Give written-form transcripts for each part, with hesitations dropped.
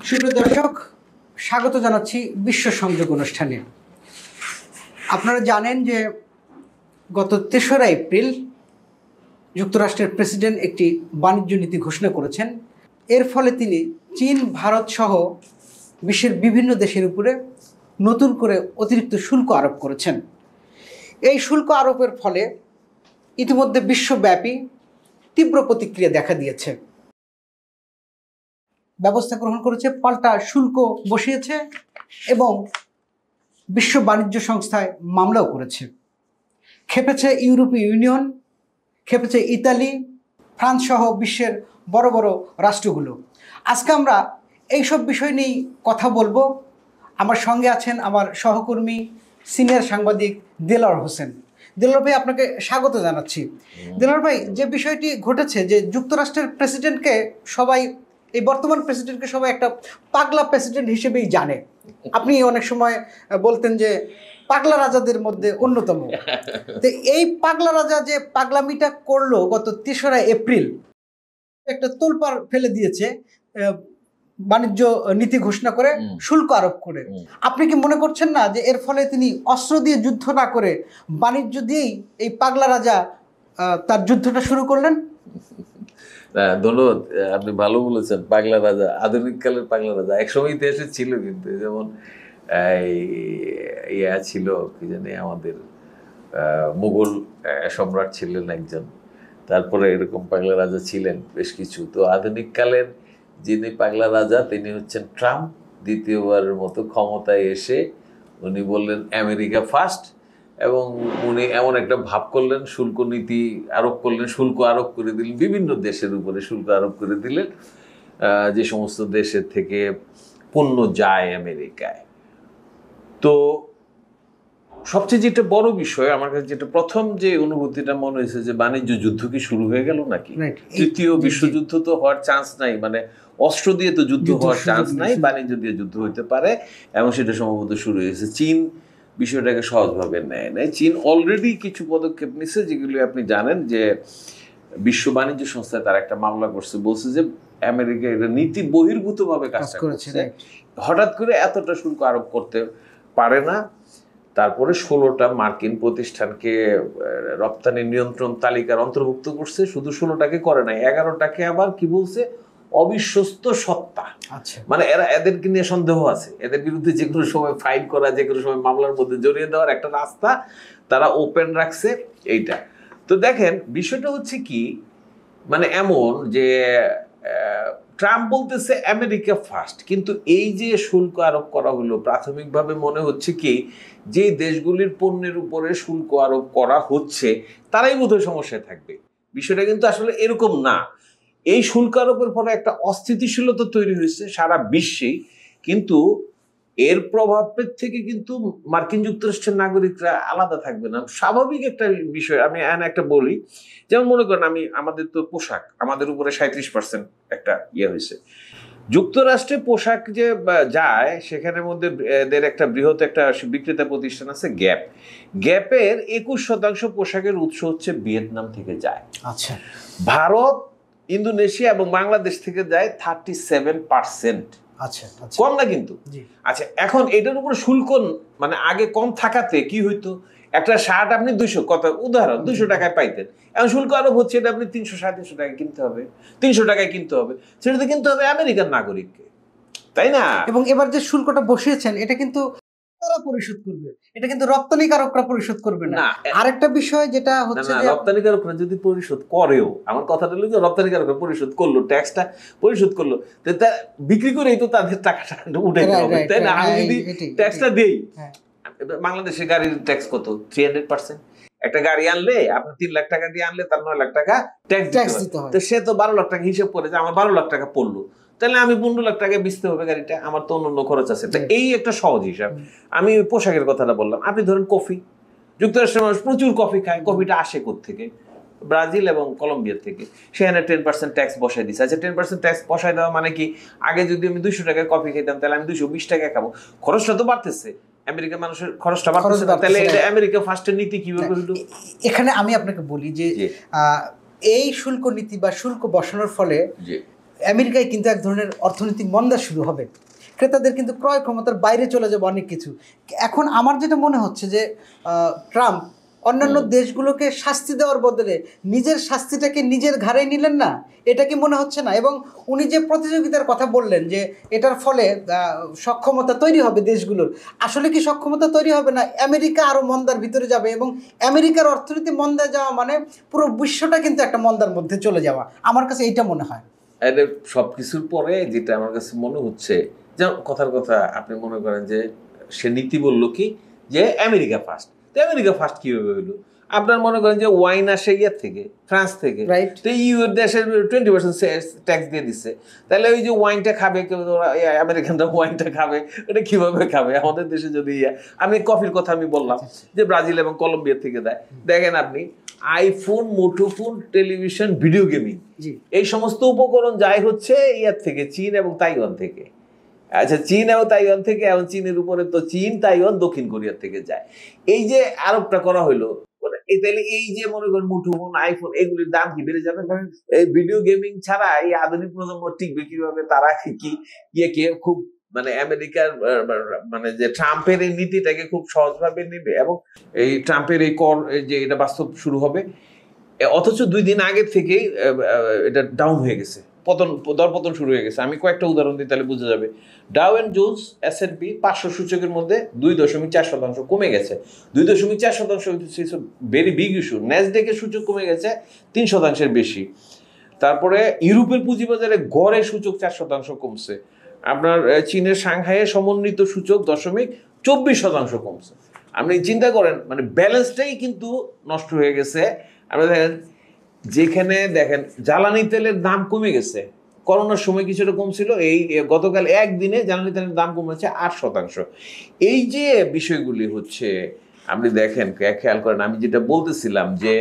সুপ্রিয় দর্শক, স্বাগত জানাচ্ছি বিশ্ব সংযোগ অনুষ্ঠানে। আপনারা জানেন যে গত ৩রা এপ্রিল যুক্তরাষ্ট্রের প্রেসিডেন্ট একটি বাণিজ্য নীতি ঘোষণা করেছেন। এর ফলে তিনি চীন, ভারত সহ বিশ্বের বিভিন্ন দেশের উপরে নতুন করে অতিরিক্ত শুল্ক আরোপ করেছেন। এই শুল্ক আরোপের ফলে ইতিমধ্যে বিশ্বব্যাপী তীব্র প্রতিক্রিয়া দেখা দিয়েছে। ব্যবস্থা গ্রহণ করেছে, পাল্টা শুল্ক বসিয়েছে এবং বিশ্ব বাণিজ্য সংস্থায় মামলাও করেছে। খেপেছে ইউরোপীয় ইউনিয়ন, খেপেছে ইতালি, ফ্রান্স সহ বিশ্বের বড় বড় রাষ্ট্রগুলো। আজকে আমরা এইসব বিষয় নিয়েই কথা বলবো। আমার সঙ্গে আছেন আমার সহকর্মী সিনিয়র সাংবাদিক দেলোয়ার হোসেন। দেলোয়ার ভাই, আপনাকে স্বাগত জানাচ্ছি। দেলোয়ার ভাই, যে বিষয়টি ঘটেছে যে যুক্তরাষ্ট্রের প্রেসিডেন্টকে সবাই, এই বর্তমান প্রেসিডেন্টকে সবাই একটা পাগলা প্রেসিডেন্ট হিসেবেই জানে। আপনি অনেক সময় বলতেন যে পাগলা রাজাদের মধ্যে অন্যতম। তো এই পাগলা রাজা যে পাগলামিটা করলো গত ৩রা এপ্রিল, একটা তোলপাড় ফেলে দিয়েছে বাণিজ্য নীতি ঘোষণা করে, শুল্ক আরোপ করে। আপনি কি মনে করছেন না যে এর ফলে তিনি অস্ত্র দিয়ে যুদ্ধ না করে বাণিজ্য দিয়েই এই পাগলা রাজা তার যুদ্ধটা শুরু করলেন? ধন্যবাদ, আপনি ভালো বলেছেন। পাগলা রাজা, আধুনিক কালের পাগলা রাজা একসময় ইতিহাসে ছিল, কিন্তু যেমন ইয়া ছিল কি জানি, আমাদের মুঘল সম্রাট ছিলেন একজন, তারপরে এরকম পাগলা রাজা ছিলেন বেশ কিছু। তো আধুনিক কালের যিনি পাগলা রাজা তিনি হচ্ছেন ট্রাম্প। দ্বিতীয়বারের মতো ক্ষমতায় এসে উনি বললেন আমেরিকা ফার্স্ট, এবং উনি এমন একটা ভাব করলেন, শুল্ক নীতি আরোপ করলেন, শুল্ক আরোপ করে দিলেন, বিভিন্ন দেশের উপরে শুল্ক আরোপ করে দিলেন, যে সমস্ত দেশের থেকে পণ্য যায় আমেরিকায়। তো সবচেয়ে যেটা বড় বিষয় আমার কাছে, যেটা প্রথম যে অনুভূতিটা মনে হয়েছে যে বাণিজ্য যুদ্ধ কি শুরু হয়ে গেল নাকি? তৃতীয় বিশ্বযুদ্ধ তো হওয়ার চান্স নাই, মানে অস্ত্র দিয়ে তো যুদ্ধ হওয়ার চান্স নাই, বাণিজ্য দিয়ে যুদ্ধ হইতে পারে, এবং সেটা সম্ভবত শুরু হয়েছে। চীন বিষয়টাকে সহজভাবে নেয় নাই। চীন অলরেডি কিছু পদক্ষেপ নিচ্ছে, যেগুলি আপনি জানেন যে বিশ্ব বাণিজ্য সংস্থায় তারা একটা মামলা করছে, বলছে যে আমেরিকা এটা নীতি বহির্ভূতভাবে কাজটা করছে, হঠাৎ করে এতটা শুল্ক আরোপ করতে পারে না। তারপরে 16টা মার্কিন প্রতিষ্ঠানকে রপ্তানি নিয়ন্ত্রণ তালিকার অন্তর্ভুক্ত করছে। শুধু 16টাকে করে নাই, 11টাকে আবার কি বলছে, অবিশ্বস্ত সত্তা। মানে এদেরকে নিয়ে সন্দেহ আছে, এদের বিরুদ্ধে যে কোনো সময় ফাইল করা, যে কোনো সময় মামলার মধ্যে জড়িয়ে দেওয়ার একটা রাস্তা তারা ওপেন রাখছে এইটা। তো দেখেন, বিষয়টা হচ্ছে কি, মানে এমন যে ট্রাম্প বলতেছে আমেরিকা ফার্স্ট, কিন্তু এই যে শুল্ক আরোপ করা হলো, প্রাথমিকভাবে মনে হচ্ছে কি যে দেশগুলির পণ্যের উপরে শুল্ক আরোপ করা হচ্ছে তারাই বোধহয় সমস্যায় থাকবে। বিষয়টা কিন্তু আসলে এরকম না। এই শুল্ক আরোপের ফলে একটা অস্থিতিশীলতা তৈরি হয়েছে সারা বিশ্বেই, কিন্তু এর প্রভাবের থেকে কিন্তু মার্কিন যুক্তরাষ্ট্রের নাগরিকরা আলাদা থাকবে না। স্বাভাবিক একটা বিষয়। আমি একটা বলি, যেমন মনে করেন আমাদের তো পোশাক, আমাদের উপরে 37% একটা ইয়ে হয়েছে। যুক্তরাষ্ট্রে পোশাক যে যায়, সেখানের মধ্যে এদের একটা বৃহৎ একটা বিক্রেতা প্রতিষ্ঠান আছে গ্যাপ। গ্যাপের 21% পোশাকের উৎস হচ্ছে ভিয়েতনাম থেকে যায়। আচ্ছা, ভারত, ইন্দোনেশিয়া এবং বাংলাদেশ থেকে যায় 37%। আচ্ছা, কম না কিন্তু। আচ্ছা, এখন এটার উপর শুল্ক মানে আগে কম থাকাতে কি হইতো, একটা শার্ট আপনি 200, কত উদাহরণ 200 টাকায় পাইতেন, এখন শুল্ক আরোপ হচ্ছে, এটা আপনি 300 350 টাকায় কিনতে হবে, 300 টাকায় কিনতে হবে। সেটা তো কিনতে হবে আমেরিকান নাগরিককে, তাই না? এবং এবার যে শুল্কটা বসিয়েছেন এটা কিন্তু তারা পরিশোধ করবে, এটা কিন্তু রপ্তানিকারকরা পরিশোধ করবে না। আরেকটা বিষয় যেটা হচ্ছে যে রপ্তানিকারকরা যদি পরিশোধ করেও, আমার কথাটা হলো যে রপ্তানিকারকরা পরিশোধ করলো, ট্যাক্সটা পরিশোধ করলো, তা বিক্রি করেই তো তাদের টাকাটা উঠে যাবে, তাই না? আমি যদি ট্যাক্সটা দেই, বাংলাদেশের গাড়ির ট্যাক্স কত? 300%। একটা গাড়ি আনলে আপনি 3 লাখ টাকা দিয়ে আনলে তার 9 লাখ টাকা ট্যাক্স দিতে হয়। তো সে তো 12 লাখ টাকা হিসেব করে যে আমার 12 লাখ টাকা পড়লো, তাহলে আমি 15 লাখ টাকা বেচতে হবে গাড়িটা, আমার তো অন্য খরচ আছে। তো এই একটা সহজ হিসাব। আমি পোশাকের কথাটা বললাম। আপনি ধরেন কফি, যুক্তরাষ্ট্রের মানুষ প্রচুর কফি খায়, কফিটা আসে কোত্থেকে? ব্রাজিল এবং কলম্বিয়া থেকে। সেখানে 10% ট্যাক্স বসাই দিচ্ছে। আচ্ছা, 10% ট্যাক্স বসাই দেওয়া মানে কি, আগে যদি আমি 200 টাকায় কফি খেতাম তাহলে আমি 220 টাকায় খাবো। খরচটা তো বাড়তেছে, আমেরিকার মানুষের খরচটা বাড়তেছে, তাহলে এটা আমেরিকা ফার্স্টের নীতি কিভাবে হলো? এখানে আমি আপনাকে বলি যে এই শুল্ক নীতি বা শুল্ক বসানোর ফলে আমেরিকায় কিন্তু এক ধরনের অর্থনৈতিক মন্দা শুরু হবে, ক্রেতাদের কিন্তু ক্রয় ক্ষমতার বাইরে চলে যাবে অনেক কিছু। এখন আমার যেটা মনে হচ্ছে যে ট্রাম্প অন্যান্য দেশগুলোকে শাস্তি দেওয়ার বদলে নিজের শাস্তিটাকে নিজের ঘাড়ে নিলেন না, এটা কি মনে হচ্ছে না? এবং উনি যে প্রতিযোগিতার কথা বললেন যে এটার ফলে সক্ষমতা তৈরি হবে দেশগুলোর, আসলে কি সক্ষমতা তৈরি হবে না? আমেরিকা আরও মন্দার ভিতরে যাবে, এবং আমেরিকার অর্থনীতি মন্দায় যাওয়া মানে পুরো বিশ্বটা কিন্তু একটা মন্দার মধ্যে চলে যাওয়া। আমার কাছে এইটা মনে হয়। এদের সব কিছুর পরে যেটা আমার কাছে মনে হচ্ছে, যেমন কথার কথা আপনি মনে করেন যে সে নীতি বললো কি যে আমেরিকা ফার্স্ট, তো আমেরিকা ফার্স্ট কিভাবে হইলো? আপনার মনে করেন যে ওয়াইন আসে ইয়ার থেকে, ফ্রান্স থেকে, তো ইউ দেশের 20% ট্যাক্স দিয়ে দিচ্ছে, তাহলে ওই যে ওয়াইনটা খাবে কেউ, আমেরিকানরা ওয়াইনটা খাবে, এটা কিভাবে খাবে? আমাদের দেশে যদি আমি কফির কথা আমি বললাম যে ব্রাজিল এবং কলম্বিয়া থেকে দেয়, দেখেন আপনি আইফোন, মুঠোফোন, টেলিভিশন, ভিডিও গেমিং, এই সমস্ত উপকরণ যাই হচ্ছে ইয়ার থেকে, চীন এবং তাইওয়ান থেকে। আচ্ছা, চীন এবং তাইওয়ান থেকে, এবং চীনের উপরে তো চীন, তাইওয়ান, দক্ষিণ কোরিয়ার থেকে যায়। এই যে আরোপটা করা হইলো, তাহলে এই যে মনে করেন মুঠোফোন, আইফোন, এগুলির দাম কি বেড়ে যাবে? এই ভিডিও গেমিং ছাড়া এই আধুনিক প্রজন্ম টিকবে কিভাবে? তারা কি কে খুব মানে আমেরিকার মানে যে ট্রাম্পের এই নীতিটাকে খুব সহজভাবে নিবে, এবং এই ট্রাম্পের এই কর যে এটা বাস্তব শুরু হবে, অথচ 2 দিন আগে থেকেই এটা ডাউন হয়ে গেছে, দরপতন শুরু হয়ে গেছে। আমি কয়েকটা উদাহরণ দিই তাহলে বোঝা যাবে। ডাউ এন্ড জোন্স S&P 500 সূচকের মধ্যে 2.4% কমে গেছে। 2.4% ভেরি বিগ ইস্যু। ন্যাসডেকের সূচক কমে গেছে 3% বেশি। তারপরে ইউরোপের পুঁজিবাজারে গড়ে সূচক 4% কমছে। আপনার চীনের সাংহাইয়ে সমন্বিত সূচক 0.24% কমছে। আপনি চিন্তা করেন, মানে ব্যালেন্সটাই কিন্তু নষ্ট হয়ে গেছে। আমরা দেখেন, যেখানে দেখেন জ্বালানি তেলের দাম কমে গেছে, করোনার সময় কিছুটা কমছিল, এই গতকাল একদিনে জ্বালানি তেলের দাম কমেছে 8%। এই যে বিষয়গুলি হচ্ছে, আপনি দেখেন, খেয়াল করেন, আমি যেটা বলতেছিলাম যে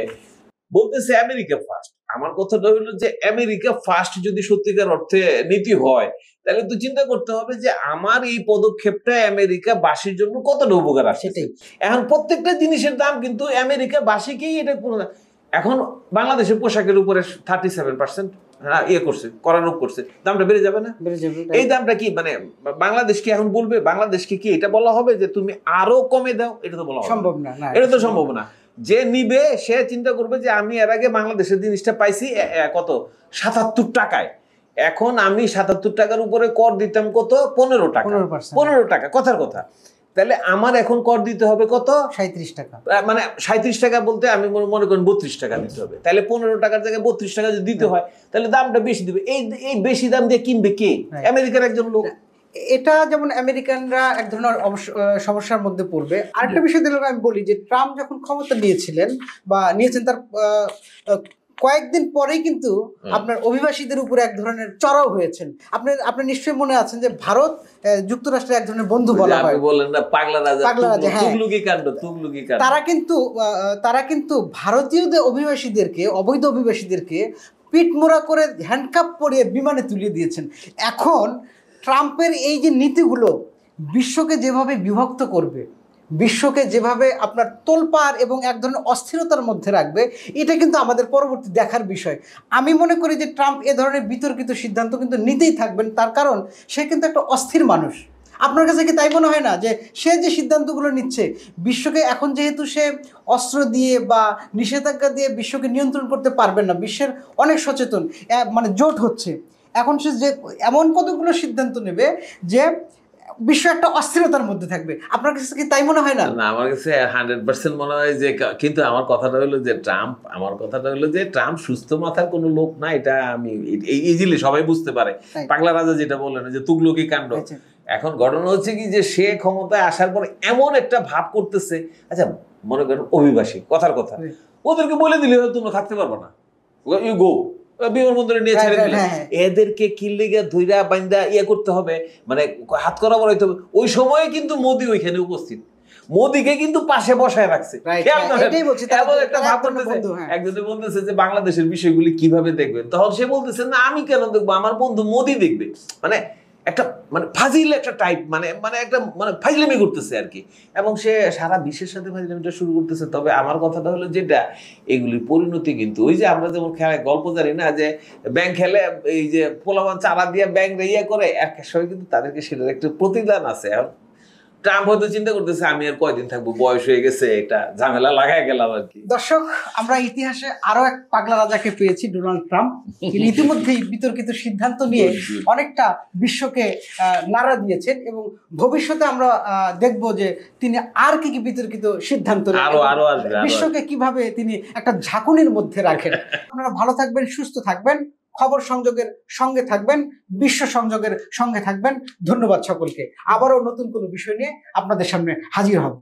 বলতেছে আমেরিকা ফার্স্ট, আমার কথাটা হলো যে আমেরিকা ফার্স্ট যদি সত্যিকার অর্থে নীতি হয়, তাহলে তো চিন্তা করতে হবে যে আমার এই পদক্ষেপটা আমেরিকা বাসীর জন্য কতটা উপকার আসে। এখন প্রত্যেকটা জিনিসের দাম কিন্তু আমেরিকা বাসীকেই এটা কোনো, এখন বাংলাদেশের পোশাকের উপরে 37% করছে, করারোপ করছে, দামটা বেড়ে যাবে না? এই দামটা কি মানে বাংলাদেশকে এখন বলবে, বাংলাদেশকে কি এটা বলা হবে যে তুমি আরো কমে দাও? এটা তো বলা সম্ভব না, এটা তো সম্ভব না। যে নিবে সে চিন্তা করবে যে আমি এর আগে বাংলাদেশের জিনিসটা পাইছি কত, 77 টাকায়, এখন আমি 77 টাকার উপরে কর দিতাম কত, 15 টাকা, 15 টাকা, কথার কথা। তাহলে আমার এখন কর দিতে হবে কত, 37 টাকা। মানে 37 টাকা বলতে আমি মনে করেন 32 টাকা দিতে হবে। তাহলে 15 টাকার জায়গায় 32 টাকা যদি দিতে হয়, তাহলে দামটা বেশি দিবে। এই বেশি দাম দিয়ে কিনবে কে? আমেরিকার একজন লোক। এটা যেমন আমেরিকানরা এক ধরনের সমস্যার মধ্যে পড়বে। আরেকটা বিষয় দিলে আমি বলি যে ট্রাম্প যখন ক্ষমতা নিয়েছিলেন বা নিয়েছেন, তার কয়েকদিন পরেই কিন্তু আপনার অভিবাসীদের উপরে এক ধরনের চড়াও হয়েছেন। আপনার নিশ্চয়ই মনে আছেন যে ভারত যুক্তরাষ্ট্রের এক ধরনের বন্ধু বলা হয়, বলেন না পাগলা রাজা, তুগলুকি কাণ্ড। তারা কিন্তু ভারতীয়দের অভিবাসীদেরকে, অবৈধ অভিবাসীদেরকে পিঠমোড়া করে হ্যান্ডকাপ পরিয়ে বিমানে তুলিয়ে দিয়েছেন। এখন ট্রাম্পের এই যে নীতিগুলো বিশ্বকে যেভাবে বিভক্ত করবে, বিশ্বকে যেভাবে আপনার তোলপাড় এবং এক ধরনের অস্থিরতার মধ্যে রাখবে, এটা কিন্তু আমাদের পরবর্তী দেখার বিষয়। আমি মনে করি যে ট্রাম্প এ ধরনের বিতর্কিত সিদ্ধান্ত কিন্তু নিতেই থাকবেন, তার কারণ সে কিন্তু একটা অস্থির মানুষ। আপনার কাছে কি তাই মনে হয় না যে সে যে সিদ্ধান্তগুলো নিচ্ছে, বিশ্বকে এখন যেহেতু সে অস্ত্র দিয়ে বা নিষেধাজ্ঞা দিয়ে বিশ্বকে নিয়ন্ত্রণ করতে পারবেন না, বিশ্বের অনেক সচেতন মানে জোট হচ্ছে, এখন সে যে এমন কতগুলো সিদ্ধান্ত নেবে যে বিশ্ব একটা অস্থিরতার মধ্যে থাকবে। আপনার কাছে কি তাই মনে হয় না? না, আমার কাছে 100% মনে হয় যে, কিন্তু আমার কথাটা হলো যে ট্রাম্প সুস্থ মাথার কোনো লোক না, এটা আমি ইজিলি সবাই বুঝতে পারে। পাগলা রাজা যেটা বললেন যে তুগলকি কাণ্ড। এখন ঘটনা হচ্ছে কি যে সে ক্ষমতায় আসার পর এমন একটা ভাব করতেছে, আচ্ছা মনে করেন অভিবাসী, কথার কথা, ওদেরকে বলে দিলে তোমরা থাকতে পারবো না, ইউ গো, বিমানবন্দরে নিয়ে ছেড়ে দিলেন। এদেরকে কিল্লিগে ধইরা বাইন্দা করতে হবে, মানে হাত করা বলাইতে হবে। ওই সময়ে কিন্তু মোদি ওইখানে উপস্থিত, মোদিকে কিন্তু পাশে বসায় রাখছে। একজনে বলতেছে যে বাংলাদেশের বিষয়গুলি কিভাবে দেখবেন, তখন সে বলতেছে না আমি কেন দেখবো, আমার বন্ধু মোদি দেখবে। মানে একটা মানে ফাজিল একটা টাইপ, মানে মানে একটা মানে ফাজলামি করতেছে আর কি, এবং সে সারা বিশ্বের সাথে ফাজলামিটা শুরু করতেছে। তবে আমার কথাটা হলো যেটা, এগুলির পরিণতি কিন্তু ওই যে আমরা যেমন খেলায় গল্প জানি না যে ব্যাংক খেলে এই যে পোলাপান চারা দিয়ে ব্যাংক ইয়ে করে, এক সময় কিন্তু তাদেরকে সেটার একটা প্রতিদান আছে। এখন ট্রাম্প হয়তো চিন্তা করতেছে আমি আর কয়দিন থাকবো, বয়স হয়ে গেছে, এটা ঝামেলা লাগাই গেলাম আর কি। দর্শক, আমরা ইতিহাসে আরো এক পাগলা রাজাকে পেয়েছি, ডোনাল্ড ট্রাম্প। তিনি ইতিমধ্যেই বিতর্কিত সিদ্ধান্ত নিয়ে অনেকটা বিশ্বকে নাড়া দিয়েছেন, এবং ভবিষ্যতে আমরা দেখব যে তিনি আর কি কি বিতর্কিত সিদ্ধান্ত নেন, বিশ্বকে কিভাবে তিনি একটা ঝাঁকুনির মধ্যে রাখেন। আপনারা ভালো থাকবেন, সুস্থ থাকবেন, খবর সংযোগের সঙ্গে থাকবেন, বিশ্ব সংযোগের সঙ্গে থাকবেন। ধন্যবাদ সকলকে। আবারও নতুন কোনো বিষয় নিয়ে আপনাদের সামনে হাজির হব।